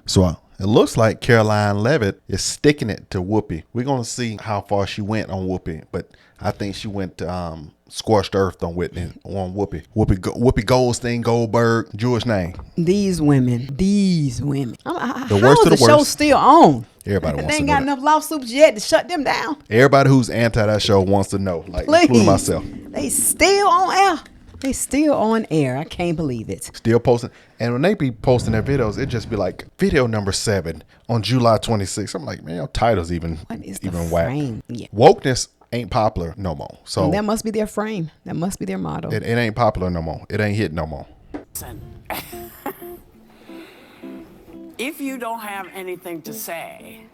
So it looks like Caroline Leavitt is sticking it to Whoopi. We're going to see how far she went on Whoopi, but I think she went scorched earth on Whoopi. Whoopi Goldberg, Jewish name. These women. The How worst is of the the show worst. still on? Everybody wants They to ain't know got that. enough lawsuits yet to shut them down. Everybody who's anti that show wants to know, like including Please. myself. They still on air. They still on air. I can't believe it. Still posting. And when they be posting their videos, it just be like video number 7 on July 26th. I'm like, man, your title's even whack. Frame? Yeah. Wokeness ain't popular no more. So And that must be their frame. That must be their motto. it ain't popular no more. It ain't hit no more. If you don't have anything to say,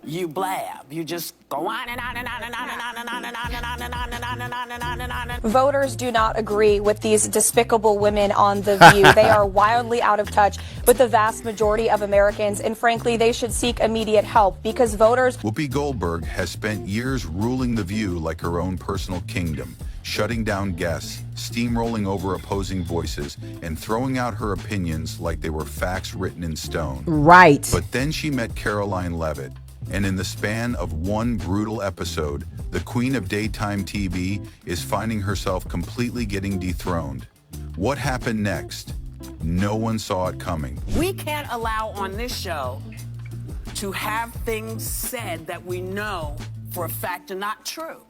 you blab. You just go on and on and on and on and on and on and on and on and on and on and on and on and on and on. Voters do not agree with these despicable women on The View. They are wildly out of touch with the vast majority of Americans, and frankly, they should seek immediate help because voters... Whoopi Goldberg has spent years ruling The View like her own personal kingdom, shutting down guests, steamrolling over opposing voices, and throwing out her opinions like they were facts written in stone. Right. But then she met Caroline Leavitt, and in the span of one brutal episode, the queen of daytime TV is finding herself completely getting dethroned. What happened next? No one saw it coming. We can't allow on this show to have things said that we know for a fact are not true.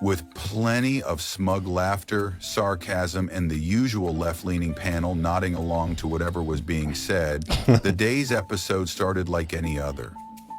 With plenty of smug laughter, sarcasm, and the usual left-leaning panel nodding along to whatever was being said, the day's episode started like any other.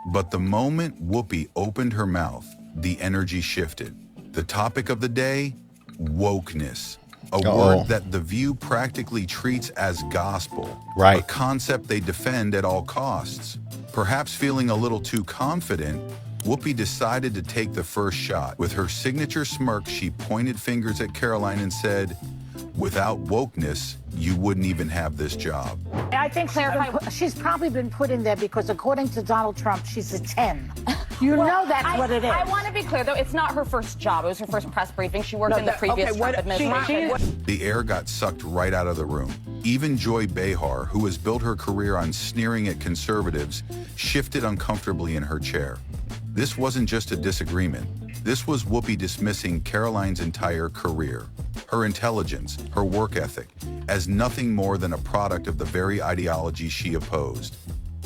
But the moment Whoopi opened her mouth, the energy shifted. The topic of the day? Wokeness. A word that The View practically treats as gospel. Right. A concept they defend at all costs. Perhaps feeling a little too confident, Whoopi decided to take the first shot. With her signature smirk, she pointed fingers at Karoline and said, "Without wokeness, you wouldn't even have this job." I think she's probably been put in there because according to Donald Trump, she's a 10. You know that's what it is. I want to be clear, though, it's not her first job. It was her first press briefing. She worked in the previous Trump administration. The air got sucked right out of the room. Even Joy Behar, who has built her career on sneering at conservatives, shifted uncomfortably in her chair. This wasn't just a disagreement. This was Whoopi dismissing Caroline's entire career, her intelligence, her work ethic, as nothing more than a product of the very ideology she opposed.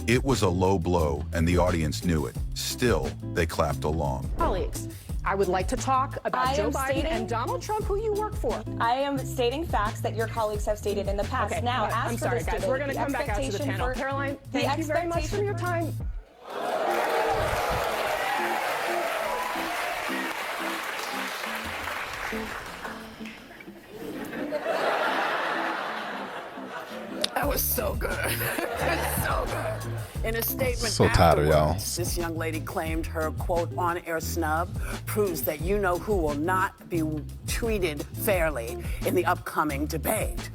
It was a low blow, and the audience knew it. Still, they clapped along. Colleagues, I would like to talk about Joe Biden and Donald Trump, who you work for. I am stating facts that your colleagues have stated in the past. Okay, now, as I'm for sorry, this guys. debate, We're going to come back out to the panel. Caroline, thank you very much for your time. That was so good. So good. In a statement So tired of y'all. this young lady claimed her, quote, on-air snub proves that you-know-who will not be treated fairly in the upcoming debate.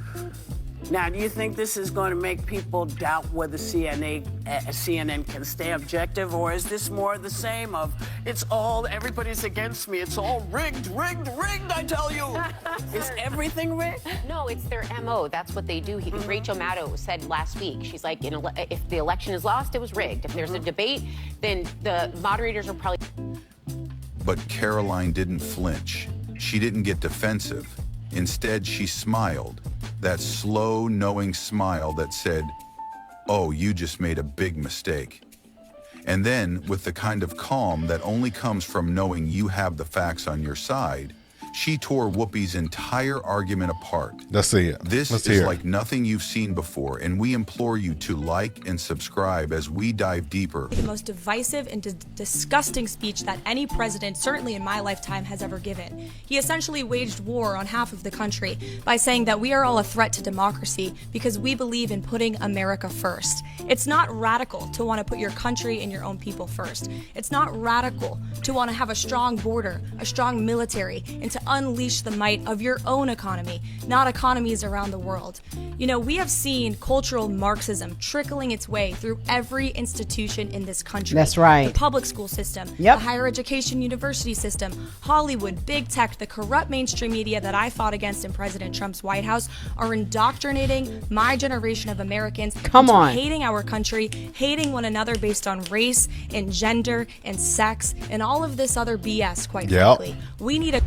Now, do you think this is going to make people doubt whether CNN can stay objective, or is this more of the same of, everybody's against me, it's all rigged, I tell you. Is everything rigged? No, it's their MO. That's what they do. Rachel Maddow said last week, she's like, if the election is lost, it was rigged. If there's a debate, then the moderators are probably... But Caroline didn't flinch. She didn't get defensive. Instead, she smiled. That slow, knowing smile that said, "Oh, you just made a big mistake." And then, with the kind of calm that only comes from knowing you have the facts on your side, she tore Whoopi's entire argument apart. Let's see it. This is like nothing you've seen before, and we implore you to like and subscribe as we dive deeper. The most divisive and disgusting speech that any president, certainly in my lifetime, has ever given. He essentially waged war on half of the country by saying that we are all a threat to democracy because we believe in putting America first. It's not radical to want to put your country and your own people first. It's not radical to want to have a strong border, a strong military, and to to unleash the might of your own economy, not economies around the world. You know, we have seen cultural Marxism trickling its way through every institution in this country. That's right. The public school system, Yep. the higher education university system, Hollywood, big tech, the corrupt mainstream media that I fought against in President Trump's White House are indoctrinating my generation of Americans Come into on. hating our country, hating one another based on race and gender and sex and all of this other BS, quite Yep. frankly. We need a...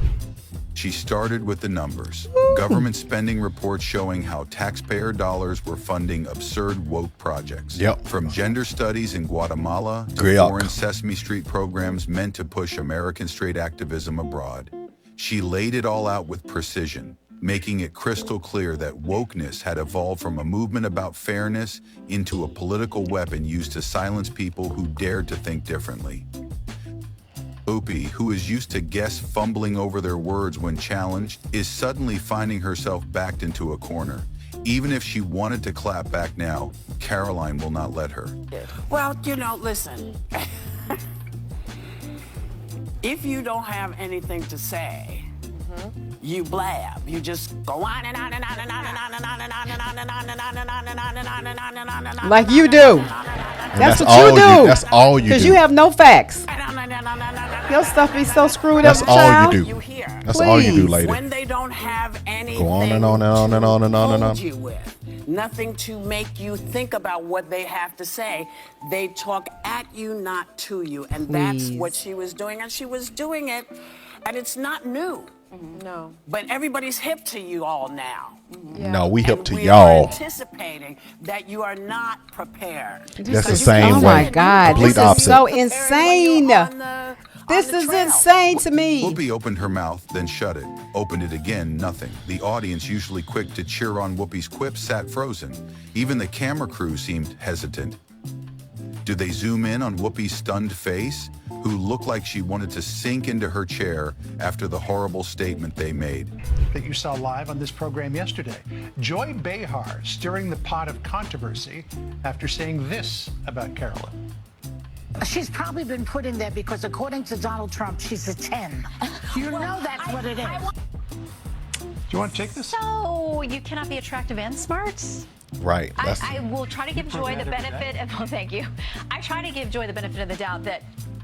She started with the numbers. Government spending reports showing how taxpayer dollars were funding absurd woke projects. Yep. From gender studies in Guatemala to Yuck. foreign Sesame Street programs meant to push American straight activism abroad. She laid it all out with precision, making it crystal clear that wokeness had evolved from a movement about fairness into a political weapon used to silence people who dared to think differently. Whoopi, who is used to guests fumbling over their words when challenged, is suddenly finding herself backed into a corner. Even if she wanted to clap back now, Caroline will not let her. Well, you know, listen. If you don't have anything to say, you blab. You just go on and on and on and on and on and on and on and on and on and on and on and on and on and on and on and on. Like you do. That's what you do. That's all you do. Because you have no facts. Your stuff be so screwed That's up, all child. you do. That's all you do, lady. When they don't have anything Go on and on and on and on and on and on. to hold you with, nothing to make you think about what they have to say, they talk at you, not to you. And that's what she was doing. And she was doing it, and it's not new. No. But everybody's hip to you all now. No, we hip to We are y'all. anticipating that you are not prepared. That's the same Oh way. my God, Complete this is opposite. so insane. This the is trail. insane to me. Whoopi opened her mouth, then shut it. Opened it again, nothing. The audience, usually quick to cheer on Whoopi's quips, sat frozen. Even the camera crew seemed hesitant. Do they zoom in on Whoopi's stunned face, who looked like she wanted to sink into her chair after the horrible statement they made? That you saw live on this program yesterday. Joy Behar stirring the pot of controversy after saying this about Caroline. She's probably been put in there because, according to Donald Trump, she's a 10. You know that's what it is. Do you want to take this? So you cannot be attractive and smart? Right. I will try to give Joy the benefit of, well, thank you. I try to give Joy the benefit of the doubt that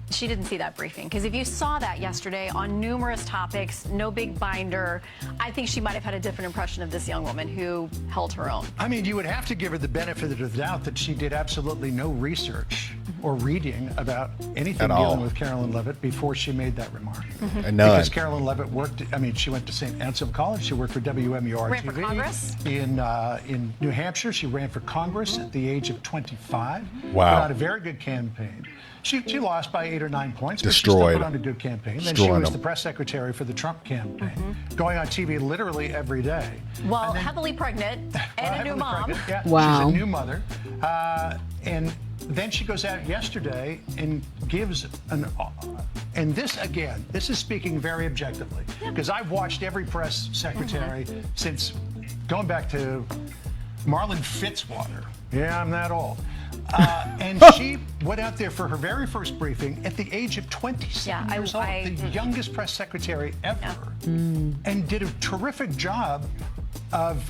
she didn't see that briefing, because if you saw that yesterday on numerous topics, no big binder, I think she might have had a different impression of this young woman who held her own. I mean, you would have to give her the benefit of the doubt that she did absolutely no research or reading about anything At all. dealing with Caroline Leavitt before she made that remark. And none. Because Caroline Leavitt worked, I mean, she went to St. Anselm College, she worked for WMUR Ran for TV. Congress? In New Hampshire, she ran for Congress at the age of 25. Wow. Put out a very good campaign. She lost by 8 or 9 points, but she Destroyed. still put on a good campaign. Then she Destroyed was them. the press secretary for the Trump campaign, going on TV literally every day. Well, heavily pregnant and a new Heavily mom. pregnant, yeah, Wow. she's a new mother. And then she goes out yesterday and gives and this again, this is speaking very objectively, because I've watched every press secretary since going back to Marlon Fitzwater. Yeah, I'm that old. And she went out there for her very first briefing at the age of 27 years old, the youngest press secretary ever, and did a terrific job of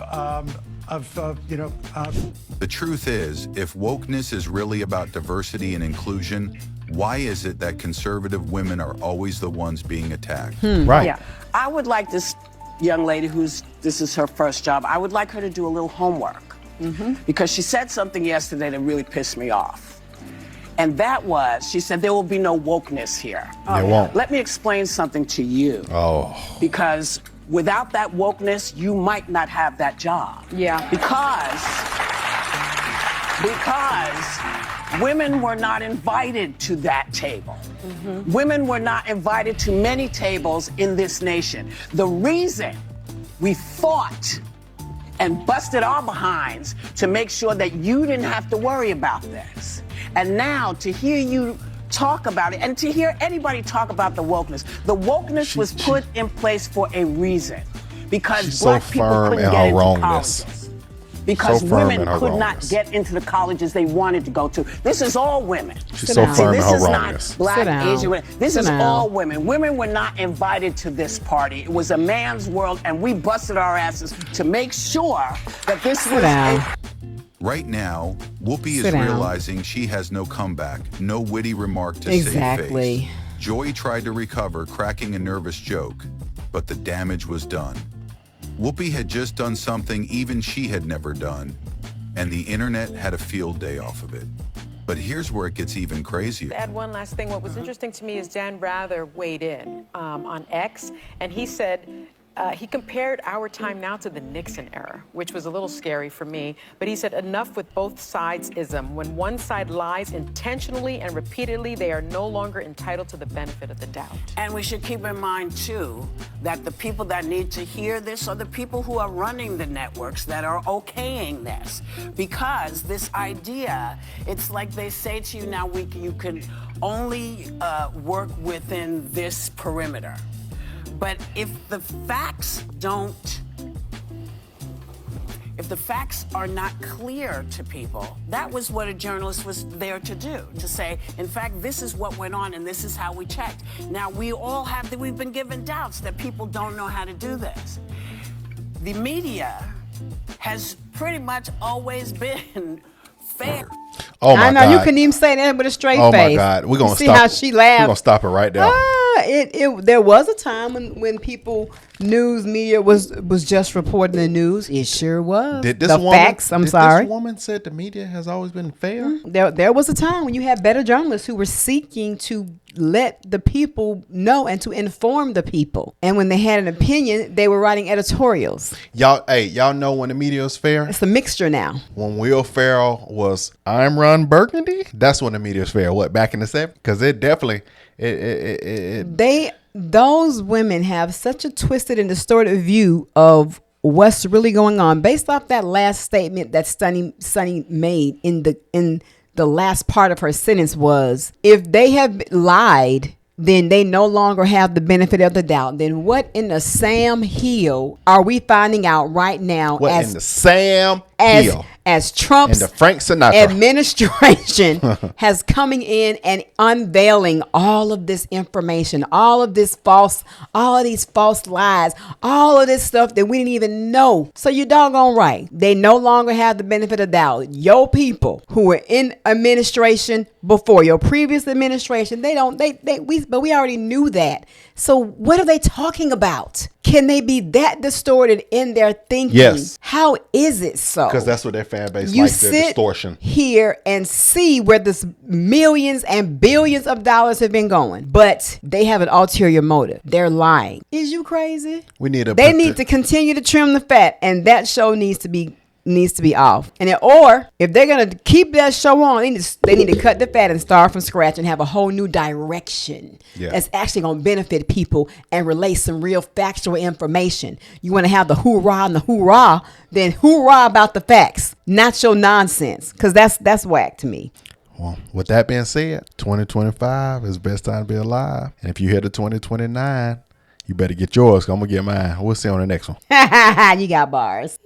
The truth is, if wokeness is really about diversity and inclusion, why is it that conservative women are always the ones being attacked? Right. Yeah. I would like this young lady this is her first job, I would like her to do a little homework. Because she said something yesterday that really pissed me off. And that was, she said, there will be no wokeness here. There won't. Let me explain something to you. Oh. Because without that wokeness, you might not have that job. Yeah. Because women were not invited to that table. Women were not invited to many tables in this nation. The reason we fought and busted our behinds to make sure that you didn't have to worry about this. And now to hear you talk about it and to hear anybody talk about the wokeness was put in place for a reason. Because She's black so people firm couldn't in get her into wrongness. colleges. because So firm women in her could wrongness. not get into the colleges they wanted to go to. This is all women. She's so firm in this her is wrongness. not black, Sit down. Asian women. This Sit is down. all women. Women were not invited to this party. It was a man's world, and we busted our asses to make sure that this Sit was down. Right now, Whoopi is Sit down. realizing she has no comeback, no witty remark to Exactly. save face. Joy tried to recover, cracking a nervous joke, but the damage was done. Whoopi had just done something even she had never done, and the internet had a field day off of it. But here's where it gets even crazier. Add one last thing. What was interesting to me is Dan Rather weighed in on X, and he said he compared our time now to the Nixon era, which was a little scary for me. But he said, enough with both sides-ism. When one side lies intentionally and repeatedly, they are no longer entitled to the benefit of the doubt. And we should keep in mind, too, that the people that need to hear this are the people who are running the networks that are okaying this. Because this idea, it's like they say to you now, you can only work within this perimeter. But if the facts are not clear to people, that was what a journalist was there to do, to say, in fact, this is what went on and this is how we checked. Now, we've been given doubts that people don't know how to do this. The media has pretty much always been fair. Oh my I know God. you couldn't even say that with a straight Oh face. my God. We're gonna see stop. how she laughed. We're gonna stop it right there. There was a time when news media was just reporting the news. It sure was. Did this the woman, facts? I'm did sorry. This woman said the media has always been fair. There was a time when you had better journalists who were seeking to let the people know and to inform the people. And when they had an opinion, they were writing editorials. Y'all know when the media is fair? It's a mixture now. When Will Ferrell was I'm Ron Burgundy, that's when the media is fair. What, back in the 70s? Because it definitely those women have such a twisted and distorted view of what's really going on based off that last statement that Sunny made in the last part of her sentence was, if they have lied, then they no longer have the benefit of the doubt. Then what in the Sam Hill are we finding out right now? What in the Sam Hill? As Trump's and the Frank Sinatra administration has coming in and unveiling all of this information, all of these false lies, all of this stuff that we didn't even know. So you're doggone right. They no longer have the benefit of doubt. Your people who were in administration before, your previous administration, but we already knew that. So what are they talking about? Can they be that distorted in their thinking? Yes. How is it so? Because that's what their fan base likes, their distortion. Here and see where this millions and billions of dollars have been going, but they have an ulterior motive. They're lying. Is you crazy? They need to continue to trim the fat, and that show needs to be off. Or if they're gonna keep that show on, they need to cut the fat and start from scratch and have a whole new direction that's actually gonna benefit people and relay some real factual information. You want to have the hoorah and the hoorah, then hoorah about the facts, not your nonsense, because that's whack to me. Well, with that being said, 2025 is the best time to be alive, and if you hit the 2029, you better get yours. 'Cause I'm gonna get mine. We'll see you on the next one. You got bars.